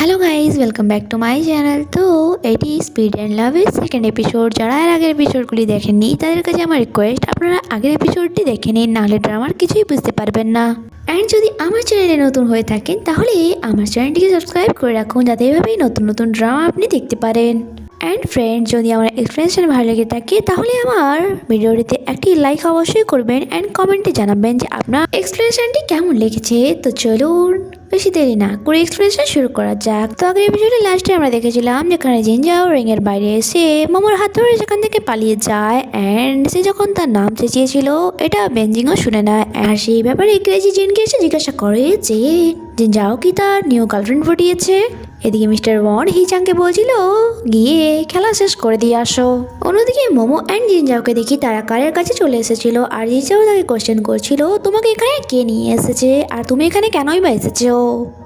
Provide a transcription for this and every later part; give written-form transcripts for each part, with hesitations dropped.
Hello guys, welcome back to my channel. তো এটি speed and লাভের সেকেন্ড এপিসোড। যারা এর আগের এপিসোডগুলি দেখেননি তাদের কাছে আমার রিকোয়েস্ট, আপনারা আগের এপিসোডটি দেখে নিন, নাহলে ড্রামার কিছুই বুঝতে পারবেন না। অ্যান্ড যদি আমার চ্যানেলে নতুন হয়ে থাকেন তাহলে আমার চ্যানেলটিকে সাবস্ক্রাইব করে রাখুন, যাতে এভাবেই নতুন নতুন ড্রামা আপনি দেখতে পারেন। অ্যান্ড ফ্রেন্ড, যদি আমার এক্সপ্লেনেশন ভালো লেগে থাকে তাহলে আমার ভিডিওটিতে একটি লাইক অবশ্যই করবেন অ্যান্ড কমেন্টে জানাবেন যে আপনার এক্সপ্লেনেশনটি কেমন লেগেছে। তো চলুন বেশি দেরি না করে এক্সপ্লেনেশন শুরু করা যাক। তো আগের এপিসোডে লাস্টে আমরা দেখেছিলাম যেখানে জিনজাও রিংয়ের বাইরে এসে মোমোর হাত ধরে সেখান থেকে পালিয়ে যায়। অ্যান্ড সে যখন তার নাম চেঁচিয়েছিল এটা বেনজিংও শুনে নেয়। আর সেই ব্যাপারে ক্রেজি জিনকে এসে জিজ্ঞাসা করে যে জিনজাও কি তার নিউ গার্লফ্রেন্ড পটিয়েছে। এদিকে মিস্টার ওয়ান হিচাংকে বলছিল গিয়ে খেলা শেষ করে দিয়ে আসো। অন্যদিকে মোমো অ্যান্ড জিনজাওকে দেখি তারা কারের কাছে চলে এসেছিল, আর জিনজাও তাকে কোশ্চেন করছিল তোমাকে এখানে কে নিয়ে এসেছে আর তুমি এখানে কেনই বা এসেছো।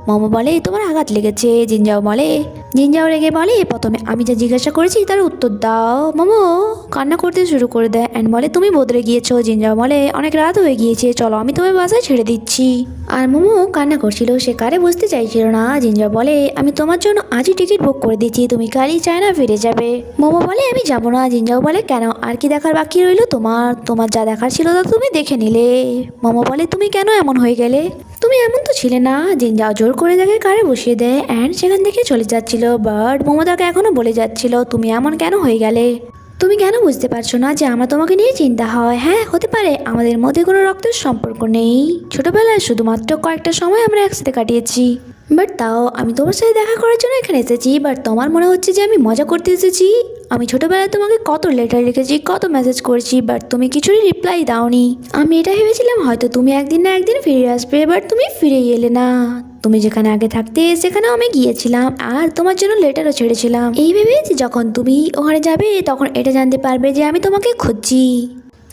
মোমো বলে তোমার আঘাত লেগেছে। জিনজাও রেগে বলে প্রথমে আমি যা জিজ্ঞাসা করেছি তার উত্তর দাও। মোমো কান্না করতে শুরু করে দেয় অ্যান্ড বলে তুমি বদলে গিয়েছো। জিনজাও বলে অনেক রাত হয়ে গিয়েছে, চলো আমি তোমার বাসায় ছেড়ে দিচ্ছি। আর মোমো কান্না করছিল, সে কারে বসতে চাইছিল না। জিনজাও বলে আমি তোমার জন্য আজই টিকিট বুক করে দিচ্ছি, তুমি কালই চায়না ফিরে যাবে। মোমো বলে আমি যাবো না। জিনজাও বলে কেন, আর কি দেখার বাকি রইলো তোমার যা দেখার ছিল তা তুমি দেখে নিলে। মোমো বলে তুমি কেন এমন হয়ে গেলে, তুমি এমন তো ছিলে না। জিনজাও জোর করে তাকে কারে বসিয়ে দেয় অ্যান্ড সেখান থেকে চলে যাচ্ছিল। বাট মোমো তাকে এখনো বলে যাচ্ছিল তুমি এমন কেন হয়ে গেলে, তুমি কেন বুঝতে পারছো না যে আমার তোমাকে নিয়ে চিন্তা হয়। হ্যাঁ হতে পারে আমাদের মধ্যে কোনো রক্তের সম্পর্ক নেই, ছোটবেলায় শুধুমাত্র কয়েকটা সময় আমরা একসাথে কাটিয়েছি, বাট তাও আমি তোমার সাথে দেখা করার জন্য এখানে এসেছি। বাট তোমার মনে হচ্ছে যে আমি মজা করতে এসেছি। আমি ছোটবেলায় তোমাকে কত লেটার লিখেছি, কত মেসেজ করেছি, বাট তুমি কিছুরই রিপ্লাই দাওনি। আমি এটা ভেবেছিলাম হয়তো তুমি একদিন না একদিন ফিরে আসবে, বাট তুমি ফিরেই এলে না। তুমি যেখানে আগে থাকতে সেখানেও আমি গিয়েছিলাম আর তোমার জন্য লেটারও ছেড়েছিলাম, এই ভেবে যে যখন তুমি ওখানে যাবে তখন এটা জানতে পারবে যে আমি তোমাকে খুঁজছি।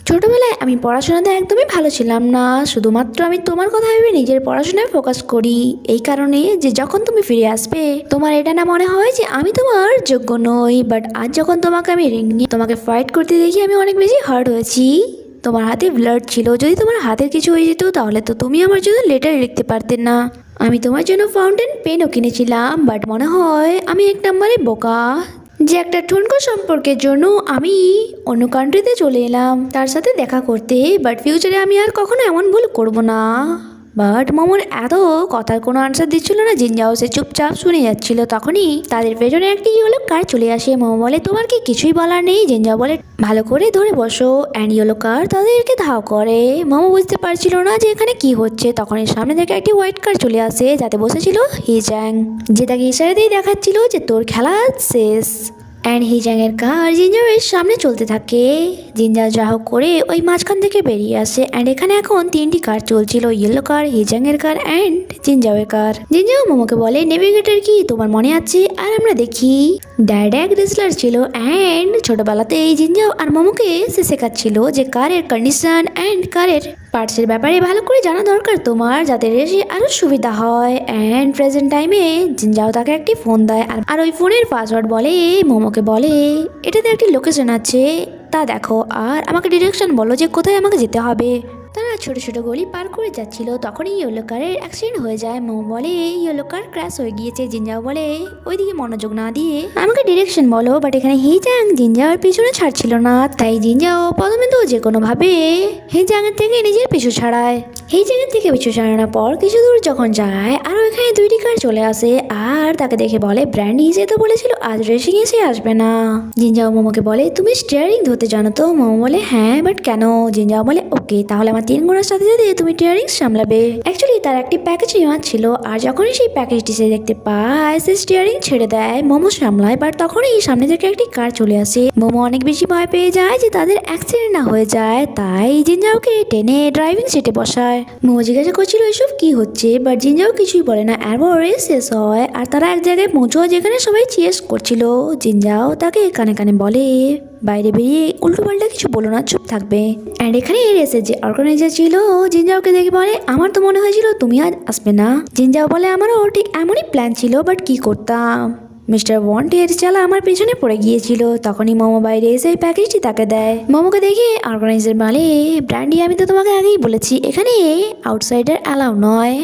ছোটবেলায় আমি পড়াশোনাতে একদমই ভালো ছিলাম না, শুধুমাত্র আমি তোমার কথা ভেবে নিজের পড়াশোনায় ফোকাস করি। এই কারণে যে যখন তুমি ফিরে আসবে তোমার এটা না মনে হয় যে আমি তোমার যোগ্য নই। বাট আজ যখন তোমাকে আমি রিং নিয়ে তোমাকে ফাইট করতে দেখি আমি অনেক বেশি হার্ট হয়েছি। তোমার হাতে ব্লাড ছিল, যদি তোমার হাতের কিছু হয়ে যেত তাহলে তো তুমি আমার জন্য লেটার লিখতে পারতে না। আমি তোমার জন্য ফাউন্টেন পেনও কিনেছিলাম, বাট মনে হয় আমি এক নম্বরে বোকা যে একটা ঠুনকো সম্পর্কের জন্য আমি অন্য কান্ট্রিতে চলে এলাম তার সাথে দেখা করতে। বাট ফিউচারে আমি আর কখনো এমন ভুল করব না। বাট মোমোর এত কথার কোনো আনসার দিচ্ছিল না। জিনজাও সে চুপচাপ শুনে যাচ্ছিল। তখনই তাদের পেছনে একটি ইয়েলো কার চলে আসে। মোমো বলে তোমার কি কিছুই বলার নেই। জিনজাও বলে ভালো করে ধরে বসো। অ্যান্ড ইয়েলো কার তাদেরকে ধাও করে। মোমো বুঝতে পারছিল না যে এখানে কি হচ্ছে। তখন সামনে থেকে একটি হোয়াইট কার চলে আসে, যাতে বসেছিল হিজাং, যে তাকে ইশারা দিয়ে দেখাচ্ছিল যে তোর খেলা শেষ। অ্যান্ড হিজাংয়ের কার জিনজাওয়ের সামনে চলতে থাকে। জিনজাও যা হোক করে ওই মাঝখান থেকে বেরিয়ে আসে। অ্যান্ড এখানে এখন তিনটি কার চলছিল, ইয়েলো কার, হিজাংয়ের কার অ্যান্ড জিনজাওয়ের কার। জিনজাও মোমোকে বলে নেভিগেটর কি তোমার মনে আছে? আর আমরা দেখি ড্যাড এক রেসলার ছিল অ্যান্ড ছোটবেলাতেই জিনজাও আর মোমোকে সে শেখাচ্ছিল যে কারের কন্ডিশন অ্যান্ড কারের পার্টসের ব্যাপারে ভালো করে জানা দরকার তোমার, যাতে রেসে আরো সুবিধা হয়। অ্যান্ড প্রেজেন্ট টাইমে জিনজাও তাকে একটি ফোন দেয় আর ওই ফোনের পাসওয়ার্ড বলে মোমোকে বলে এটাতে একটি লোকেশন আছে তা দেখো আর আমাকে ডিরেকশন বলো যে কোথায় আমাকে যেতে হবে। তারা ছোট ছোট গলি পার করে যাচ্ছিল, তখনই ইয়েলো কারের অ্যাক্সিডেন্ট হয়ে যায়। মোমো বলে ইয়েলো কার ক্র্যাশ হয়ে গিয়েছে। জিনজাও বলে ওইদিকে মনোযোগ না দিয়ে আমাকে ডিরেকশন বলো। বাট এখানে হিজাং জিনজাওর পিছনে ছাড়ছিল না, তাই জিনজাও প্রথমে তো যে কোনোভাবে হিজাংয়ের থেকে নিজের পিছু ছাড়ায়। হিজাংয়ের থেকে পিছু ছাড়ানোর পর কিছু দূর যখন যায় আর ওইখানে দুইটি কার চলে আসে আর তাকে দেখে বলে ব্র্যান্ডি সে তো বলেছিল আজ রেসিং এসে আসবে না। জিনজাও মোমোকে বলে তুমি স্টিয়ারিং ধরতে জানো তো? মোমো বলে হ্যাঁ, বাট কেন? জিনজাও বলে ওকে তাহলে আমার 3 ঘোড়ার সাথে সাথে তুমি টিয়ারিং সামলাবে। অ্যাকচুয়ালি তার একটি প্যাকেজ নেওয়া ছিল আর যখনই সেই প্যাকেজটি সে দেখতে পায় সে স্টিয়ারিং ছেড়ে দেয়, মোমো সামলায়। বাট তখনই সামনে থেকে একটি কার চলে আসে। মোমো অনেক বেশি ভয় পেয়ে যায় যে তাদের অ্যাক্সিডেন্ট না হয়ে যায়, তাই জিনজাওকে টেনে ড্রাইভিং সিটে বসায়। মোমো জিজ্ঞাসা করছিল এসব কি হচ্ছে, বাট জিনজাও কিছুই বলে না। এরপর রেস শেষ হয় আর তারা এক জায়গায় পৌঁছয় যেখানে সবাই চিয়ার্স করছিল। জিনজাও তাকে কানে কানে বলে বাইরে বেরিয়ে উল্টোপাল্টা কিছু বলো না, চুপ থাকবে। অ্যান্ড এখানে রেসের যে অর্গানাইজার ছিল জিনজাওকে দেখে বলে আমার তো মনে হয়েছিল তুমি আজ আসবে না। জিনজাও বলে আমারও ঠিক এমনই প্ল্যান ছিল, বাট কি করতাম, মিস্টার ওয়ান্টের চালা আমার পেছনে পড়ে গিয়েছিল। তখনই মোমো বাইরে এসে প্যাকেজটি তাকে দেয়। মোমোকে দেখে অর্গানাইজার বলে ব্র্যান্ডি আমি তো তোমাকে আগেই বলেছি এখানে আউটসাইডার অ্যালাউ নয়।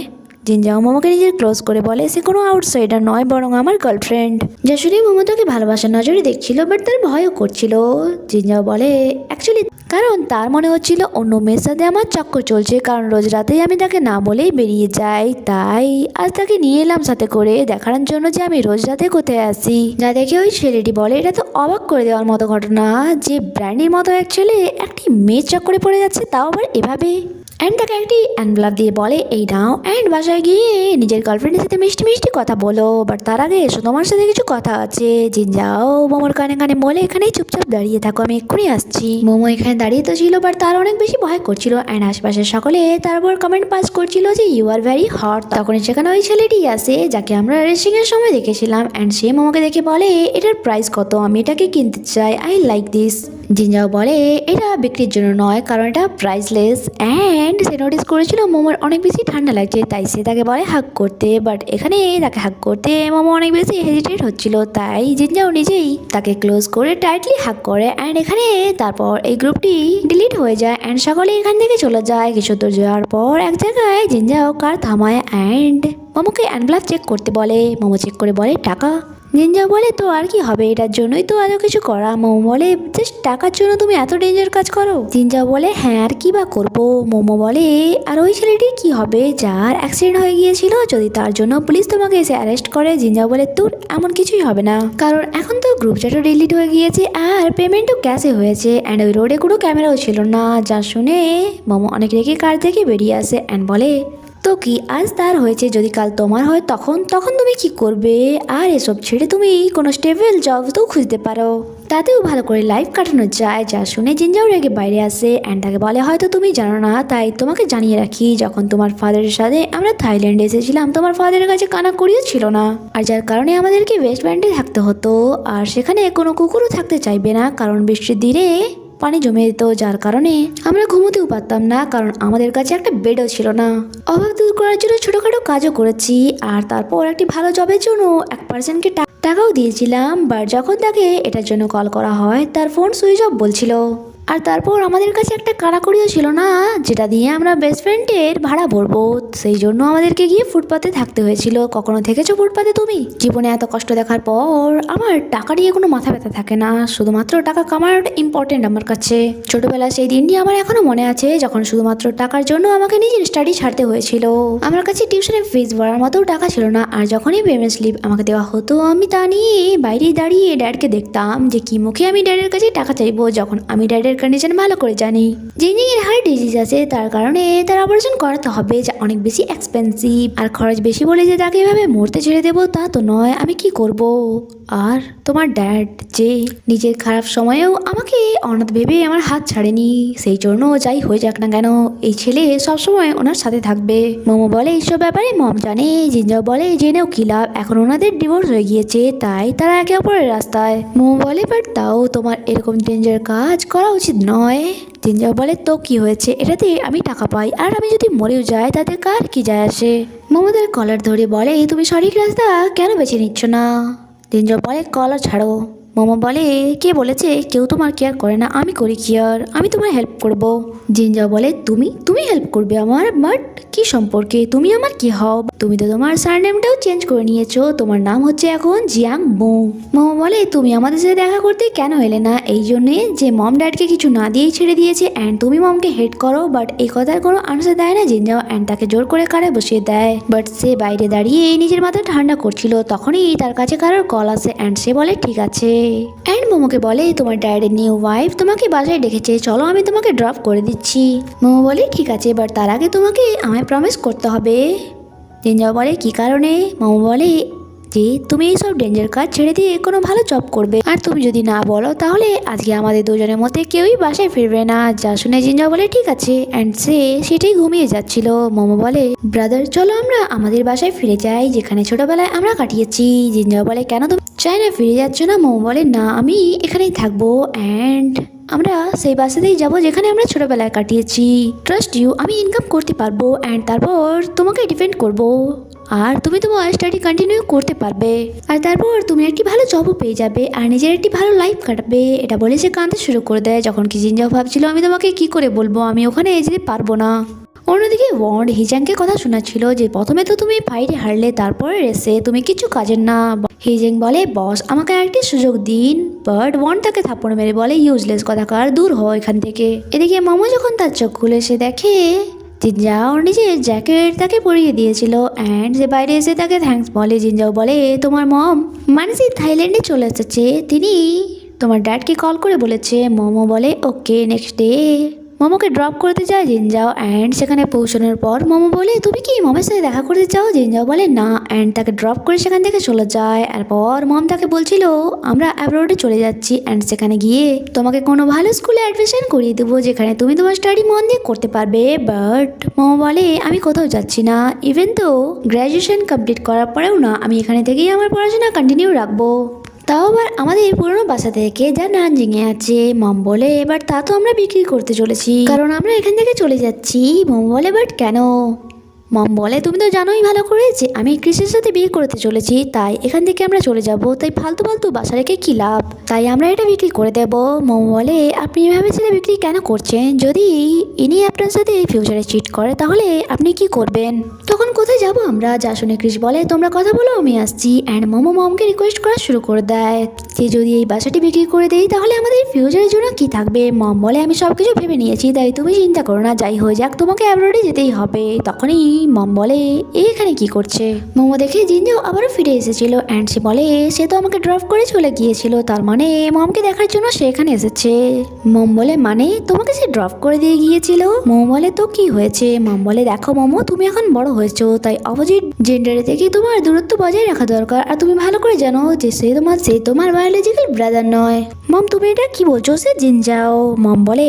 জিনজাও মোমোকে নিজের ক্লোজ করে বলে সে কোনো আউটসাইডার নয় বরং আমার গার্লফ্রেন্ড। যা শুনে মোমো তাকে ভালোবাসার নজরে দেখছিল, বাট তার ভয়ও করছিল। জিনজাও বলে অ্যাকচুয়ালি কারণ তার মনে হচ্ছিল অন্য মেয়ের সাথে আমার চক্কর চলছে, কারণ রোজ রাতেই আমি তাকে না বলেই বেরিয়ে যাই, তাই আজ তাকে নিয়ে এলাম সাথে করে দেখানোর জন্য যে আমি রোজ রাতে কোথায় আসি। যা দেখে ওই ছেলেটি বলে এটা তো অবাক করে দেওয়ার মতো ঘটনা যে ব্র্যান্ডির মতো এক ছেলে একটি মেয়ের চক্করে পড়ে যাচ্ছে, তাও আবার এভাবে। অ্যান্ড তাকে একটি এনভেলপ দিয়ে বলে এই নাও, অ্যান্ড বাসায় গিয়ে নিজের গার্লফ্রেন্ডের সাথে মিষ্টি মিষ্টি কথা বলো, বাট তার আগে এসো তোমার সাথে কিছু কথা আছে। জিনজাও মোমোর কানে কানে বলে এখানেই চুপচাপ দাঁড়িয়ে থাকো, আমি এক্ষুনি আসছি। মোমো এখানে দাঁড়িয়ে তো ছিল, বাট তার অনেক বেশি ভয় করছিল। অ্যান্ড আশপাশের সকলে তারপর কমেন্ট পাস করছিল যে ইউ আর ভেরি হট। তখনই সেখানে ওই ছেলেটি আসে যাকে আমরা রেসিং এর সময় দেখেছিলাম, অ্যান্ড সে মোমোকে দেখে বলে এটার প্রাইস কত, আমি এটাকে কিনতে চাই, আই লাইক দিস। জিনজাও বলে এটা বিক্রির জন্য নয় কারণ এটা প্রাইসলেস। অ্যান্ড সে নোটিস করেছিল মোমোর অনেক বেশি ঠান্ডা লাগছে, তাই সে তাকে বলে হাগ করতে, বাট এখানে তাকে হাগ করতে মোমো অনেক বেশি হেজিটেট হচ্ছিল, তাই জিনজাও নিজেই তাকে ক্লোজ করে টাইটলি হাগ করে। অ্যান্ড এখানে তারপর এই গ্রুপটি ডিলিট হয়ে যায় অ্যান্ড সকলে এখান থেকে চলে যায়। কিছু দূর যাওয়ার পর এক জায়গায় জিনজাও কার থামায় অ্যান্ড মোমোকে এনভেলপ চেক করতে বলে। মোমো চেক করে বলে টাকা। জিনজাও বলে তো আর কি হবে, এটার জন্যই তো এত কিছু করা। মোমো বলে জাস্ট টাকার জন্য তুমি এত ডেঞ্জার কাজ করো। জিনজাও বলে হ্যাঁ আর কি বা করবো। মোমো বলে আর ওই ছেলেটির কি হবে যার অ্যাক্সিডেন্ট হয়ে গিয়েছিল, যদি তার জন্য পুলিশ তোমাকে এসে অ্যারেস্ট করে। জিনজাও বলে তোর এমন কিছুই হবে না, কারণ এখন তো গ্রুপ চ্যাটও ডিলিট হয়ে গিয়েছে আর পেমেন্টও ক্যাশে হয়েছে, অ্যান্ড ওই রোডে কোনো ক্যামেরাও ছিল না। যা শুনে মোমো অনেক রেখে কার থেকে বেরিয়ে আসে অ্যান্ড বলে তো কি আজ তার হয়েছে, যদি কাল তোমার হয় তখন তখন তুমি কি করবে? আর এসব ছেড়ে তুমি কোনো স্টেবল জব তো খুঁজতে পারো, তাতেও ভালো করে লাইফ কাটানো যায়। যা শুনে জিনজাও রেগে বাইরে আসে অ্যান্ড তাকে বলে হয়তো তুমি জানো না, তাই তোমাকে জানিয়ে রাখি যখন তোমার ফাদারের সাথে আমরা থাইল্যান্ডে এসেছিলাম তোমার ফাদারের কাছে কানাকড়িও ছিল না, আর যার কারণে আমাদেরকে ওয়েস্ট ব্যান্ডে থাকতে হতো, আর সেখানে কোনো কুকুরও থাকতে চাইবে না কারণ বৃষ্টির দিনে পানি জমে যেত, যার কারণে আমরা ঘুমোতেও পারতাম না কারণ আমাদের কাছে একটা বেডও ছিল না। অভাব দূর করার জন্য ছোটখাটো কাজও করেছি, আর তারপর একটি ভালো জবের জন্য এক পার্সনকে টাকাও দিয়েছিলাম, বাট যখন তাকে এটার জন্য কল করা হয় তার ফোন সুইচ অফ বলছিল। আর তারপর আমাদের কাছে একটা কানাকড়িও ছিল না যেটা দিয়ে আমরা বেস্ট ফ্রেন্ডের ভাড়া ভরবো, সেই জন্য আমাদেরকে গিয়ে ফুটপাতে থাকতে হয়েছিল। কখনো থেকেছো ফুটপাতে তুমি? জীবনে এত কষ্ট দেখার পর আমার টাকা নিয়ে কোনো মাথা ব্যথা থাকে না, শুধুমাত্র টাকা কামানোটা ইম্পর্টেন্ট আমার কাছে। ছোটবেলা সেই দিনটি আমার এখনো মনে আছে যখন শুধুমাত্র টাকার জন্য আমাকে নিজের স্টাডি ছাড়তে হয়েছিল। আমার কাছে টিউশনের ফিস ভরার মতো টাকা ছিল না, আর যখনই পেমেন্ট স্লিপ আমাকে দেওয়া হতো আমি তা নিয়ে বাইরে দাঁড়িয়ে ড্যাডকে দেখতাম যে কি মুখে আমি ড্যাডের কাছে টাকা চাইবো, যখন আমি ড্যাডের কন্ডিশন ভালো করে জানি। জিনজিংয়ের হার্ট ডিজিজ আছে, তার কারণে তার অপারেশন করাতে হবে যা অনেক বেশি এক্সপেন্সিভ, আর খরচ বেশি বলে যে তাকে এভাবে মরতে ছেড়ে দেবো তা তো নয়। আমি কি করব? আর তোমার ড্যাড যে নিজের খারাপ সময়েও আমাকে অনাথ ভেবে আমার হাত ছাড়েনি, সেই জন্য যাই হয়ে যাক না কেন এই ছেলে সবসময় ওনার সাথে থাকবে। মোমো বলে এইসব ব্যাপারে মম জানে। জিনজাও বলে জেনেও কি লাভ, এখন ওনাদের ডিভোর্স হয়ে গিয়েছে তাই তারা একে অপরের রাস্তায়। মোমো বলে বাট তাও তোমার এরকম ডেঞ্জার কাজ করা উচিত নয়। জিনজাও বলে তো কি হয়েছে, এটাতে আমি টাকা পাই, আর আমি যদি মরেও যাই তাতে কার কি যায় আসে। মোমোদের কলার ধরে বলে তুমি সঠিক রাস্তা কেন বেছে নিচ্ছ না? জিনজাও বলে কলার ছাড়ো। মোমো বলে কে বলেছে কেউ তোমার কেয়ার করে না, আমি করি কেয়ার, আমি তোমার হেল্প করব। জিনজাও বলে তুমি তুমি হেল্প করবে আমার, বাট কি সম্পর্কে? তুমি আমার কি হও? তুমি তো তোমার সারনেমটাও চেঞ্জ করে নিয়েছো, তোমার নাম হচ্ছে এখন জিয়াং মো। মোমো বলে তুমি আমাদের সাথে দেখা করতে কেন এলে না? এই জন্যে যে মম ড্যাডকে কিছু না দিয়েই ছেড়ে দিয়েছে অ্যান্ড তুমি মমকে হেট করো, বাট এই কথার কোনো আনসার দেয় না জিনজাও অ্যান্ড তাকে জোর করে কারে বসিয়ে দেয়। বাট সে বাইরে দাঁড়িয়ে নিজের মাথা ঠান্ডা করছিল, তখনই তার কাছে কারোর কল আসে অ্যান্ড সে বলে ঠিক আছে। অ্যান্ড মোমোকে বলে তোমার ড্যাডের নিউ ওয়াইফ তোমাকে বাসায় ডেকেছে, চলো আমি তোমাকে ড্রপ করে দিচ্ছি। মোমো বলে ঠিক আছে, বাট তার আগে তোমাকে আমায় প্রমিস করতে হবে। জিনজাও বলে কি কারণে? মোমো বলে যে তুমি এইসব ডেঞ্জার কাজ ছেড়ে দিয়ে কোনো ভালো জব করবে, আর তুমি যদি না বলো তাহলে আজকে আমাদের দুজনের মধ্যে কেউই বাসায় ফিরবে না। যা শুনে জিনজাও বলে ঠিক আছে অ্যান্ড সে সেটাই ঘুমিয়ে যাচ্ছিল। মোমো বলে ব্রাদার চলো আমরা আমাদের বাসায় ফিরে যাই যেখানে ছোটবেলায় আমরা কাটিয়েছি। জিনজাও বলে কেন তুমি চায়না ফিরে যাচ্ছ না? মোমো বলে না আমি এখানেই থাকবো অ্যান্ড আমরা সেই বাসাতেই যাব যেখানে আমরা ছোটবেলায় কাটিয়েছি। ট্রাস্ট ইউ, আমি ইনকাম করতে পারবো অ্যান্ড তারপর তোমাকে ডিপেন্ড করব, আর তুমি তোমার স্টাডি কন্টিনিউ করতে পারবে, আর তারপর তুমি একটি ভালো জবও পেয়ে যাবে আর নিজের একটি ভালো লাইফ কাটাবে। এটা বলে সে কাঁদতে শুরু করে দেয়। যখন কি জিনজাও ভাবছিল আমি তোমাকে কি করে বলবো, আমি ওখানে যেতে পারবো না। অন্যদিকে ওয়ান্ড হিজাংকে কথা শোনাচ্ছিল যে প্রথমে তো তুমি ফাইটে হারলে, তারপরে রেসে তুমি কিছু কাজের না। হিজেং বলে বস আমাকে একটি সুযোগ দিন, বাট ওয়ান্ড তাকে থাপ্পড় মেরে বলে ইউজলেস কথাকার, দূর হও এখান থেকে। এদিকে মোমো যখন তার চোখ খুলে সে দেখে জিনজাও ওর নিজের জ্যাকেট তাকে পরিয়ে দিয়েছিল অ্যান্ড সে বাইরে এসে তাকে থ্যাঙ্কস বলে। জিনজাও বলে তোমার মম মানসি থাইল্যান্ডে চলে এসেছে, তিনি তোমার ড্যাডকে কল করে বলেছে। মোমো বলে ওকে। নেক্সট ডে মোমোকে ড্রপ করতে যায় জিনজাও অ্যান্ড সেখানে পৌঁছানোর পর মোমো বলে তুমি কি মমের সাথে দেখা করতে চাও? জিনজাও বলে না অ্যান্ড তাকে ড্রপ করে সেখান থেকে চলে যায়। এরপর মম তাকে বলছিল আমরা অ্যাব্রোডে চলে যাচ্ছি অ্যান্ড সেখানে গিয়ে তোমাকে কোনো ভালো স্কুলে অ্যাডমিশন করিয়ে দেবো যেখানে তুমি তোমার স্টাডি মন দিয়ে করতে পারবে। বাট মোমো বলে আমি কোথাও যাচ্ছি না, ইভেন তো গ্র্যাজুয়েশন কমপ্লিট করার পরেও না, আমি এখানে থেকেই আমার পড়াশোনা কন্টিনিউ রাখবো, তাও আবার আমাদের পুরনো বাসা থেকে যা নানজিংয়ে আছে। মম বলে এবার তা তো আমরা বিক্রি করতে চলেছি, কারণ আমরা এখান থেকে চলে যাচ্ছি। মম বলে বাট কেন? মম বলে তুমি তো জানোই ভালো করে যে আমি ক্রিসের সাথে বিয়ে করতে চলেছি, তাই এখান থেকে আমরা চলে যাব, তাই ফালতু ফালতু বাসা রেখে কি লাভ, তাই আমরা এটা বিক্রি করে দেব। মম বলে আপনি এভাবে ছেলে বিক্রি কেন করছেন? যদি ইনি আপনার সাথে ফিউচারে চিট করে তাহলে আপনি কি করবেন? তখন কোথায় যাব আমরা? যা শুনে ক্রিস বলে তোমরা কথা বলো আমি আসছি। অ্যান্ড মোমো মমকে রিকোয়েস্ট করা শুরু করে দেয় যে যদি এই বাসাটি বিক্রি করে দেই তাহলে আমাদের ফিউচারের জন্য কি থাকবে। মম বলে আমি সব কিছু ভেবে নিয়েছি, তাই তুমি চিন্তা করো না, যাই হয়ে যাক তোমাকে অ্যাব্রোডে যেতেই হবে। তখনই মম বলে এখানে কি করছে? মোমো দেখে জিনজাও আবারও ফিরে এসেছিল অ্যান্ড সে বলে সে তো আমাকে ড্রপ করে চলে গিয়েছিল, তার মানে মমকে দেখার জন্য সে এখানে এসেছে। মম বলে মানে তোমাকে সে ড্রপ করে দিয়ে গিয়েছিল? মোমো বলে তো কি হয়েছে? মম বলে দেখো মোমো তুমি এখন বড় হয়েছো, তাই অপোজিট জেন্ডারে থেকে তোমার দূরত্ব বজায় রাখা দরকার। আর তুমি ভালো করে জানো যে সে তোমার বায়োলজিক্যাল ব্রাদার নয়। মম তুমি এটা কি বলছো? সে জিনজাও। মম বলে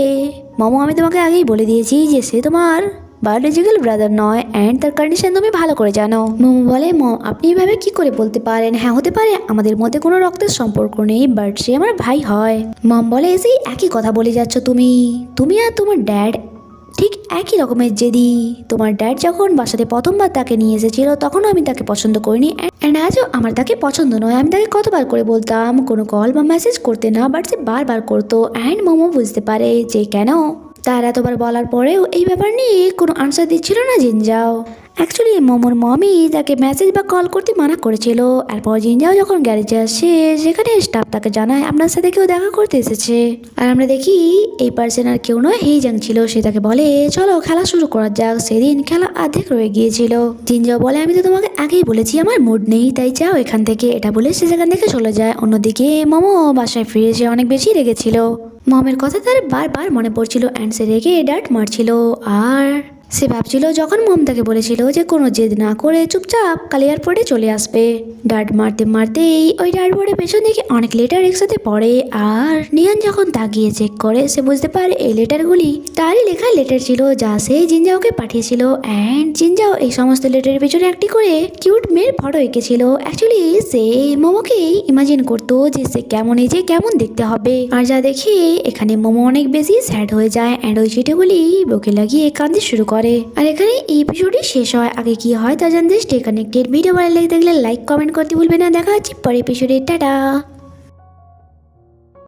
মোমো আমি তোমাকে আগেই বলে দিয়েছি যে সে তোমার বায়োলজিক্যাল ব্রাদার নয় অ্যান্ড তার কন্ডিশন তুমি ভালো করে জানো। মোমো বলে মম আপনি এভাবে কি করে বলতে পারেন? হ্যাঁ হতে পারে আমাদের মধ্যে কোনো রক্তের সম্পর্ক নেই, বাট সে আমার ভাই হয়। মম বলে সেই একই কথা বলে যাচ্ছ তুমি আর তোমার ড্যাড ঠিক একই রকমের জেদি। তোমার ড্যাড যখন বাসাতে প্রথমবার তাকে নিয়ে এসেছিল তখনও আমি তাকে পছন্দ করিনি অ্যান্ড আজও আমার তাকে পছন্দ নয়। আমি তাকে কতবার করে বলতাম কোনো কল বা মেসেজ করতে না, বাট সে বারবার করতো। অ্যান্ড মোমো বুঝতে পারে যে কেন তার এতবার বলার পরেও এই ব্যাপার নিয়ে কোনো আনসার দিচ্ছিল না জিনজাও। অ্যাকচুয়ালি মোমোর মমি তাকে মেসেজ বা কল করতে মানা করেছিল। এরপর জিনজাও যখন গ্যারেজে আসে সেখানে স্টাফ তাকে জানায় আপনার সাথে কেউ দেখা করতে এসেছে। আর আমরা দেখি এই পার্সন আর কেউ নয়, হিজাং ছিল। সে তাকে বলে চলো খেলা শুরু করা যাক। সেদিন খেলা অর্ধেক রয়ে গিয়েছিল। জিনজাও বলে আমি তো তোমাকে আগেই বলেছি আমার মুড নেই, তাই যাও এখান থেকে। এটা বলে সে সেখান থেকে চলে যায়। অন্যদিকে মোমো বাসায় ফিরে এসে অনেক বেশি রেগেছিল। মমের কথা তার বারবার মনে পড়ছিল অ্যান্ড সে রেগে ডার্ট মারছিল। আর সে ভাবছিল যখন মম তাকে বলেছিল যে কোনো জেদ না করে চুপচাপ কাল এয়ারপোর্টে চলে আসবে। ডার্ট মারতে মারতেই ওই ডার্টবোর্ডের পেছন দিকে অনেক লেটার একসাথে পড়ে। আর নিহান যখন তাকিয়ে চেক করে সে বুঝতে পারে এই লেটারগুলি তারই লেখা লেটার ছিল যা সে জিনজাওকে পাঠিয়েছিল। অ্যান্ড জিনজাও এই সমস্ত লেটারের পেছনে একটি করে কিউট মেয়ের ফটো এঁকেছিল। অ্যাকচুয়ালি সে মোমোকেই ইমাজিন করতো যে সে কেমন এজে কেমন দেখতে হবে। আর যা দেখে এখানে মোমো অনেক বেশি স্যাড হয়ে যায় অ্যান্ড ওই চিঠিগুলি বুকে লাগিয়ে কাঁদতে শুরু করে। আর এখানে এই এপিসোডটি শেষ হয়। আগে কি হয় তা জানতে স্টে কানেক্টেড। ভিডিও ভালো লেগে থাকলে লাইক কমেন্ট করতে ভুলবে না। দেখা হচ্ছে পরের এপিসোডে। টাটা।